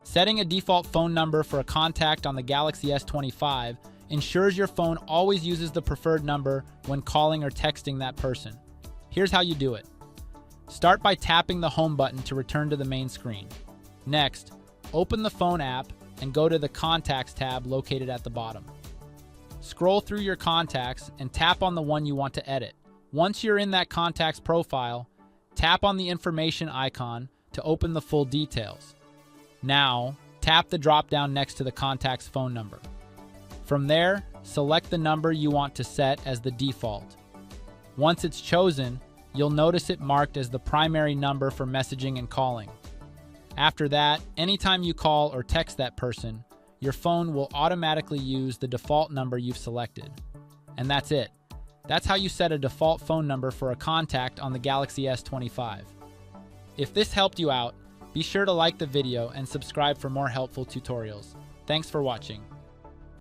Setting a default phone number for a contact on the Galaxy S25 ensures your phone always uses the preferred number when calling or texting that person. Here's how you do it. Start by tapping the home button to return to the main screen. Next, open the phone app and go to the Contacts tab located at the bottom. Scroll through your contacts and tap on the one you want to edit. Once you're in that contact's profile, tap on the information icon to open the full details. Now, tap the drop-down next to the contact's phone number. From there, select the number you want to set as the default. Once it's chosen, you'll notice it marked as the primary number for messaging and calling. After that, anytime you call or text that person, your phone will automatically use the default number you've selected. And that's it. That's how you set a default phone number for a contact on the Galaxy S25. If this helped you out, be sure to like the video and subscribe for more helpful tutorials. Thanks for watching.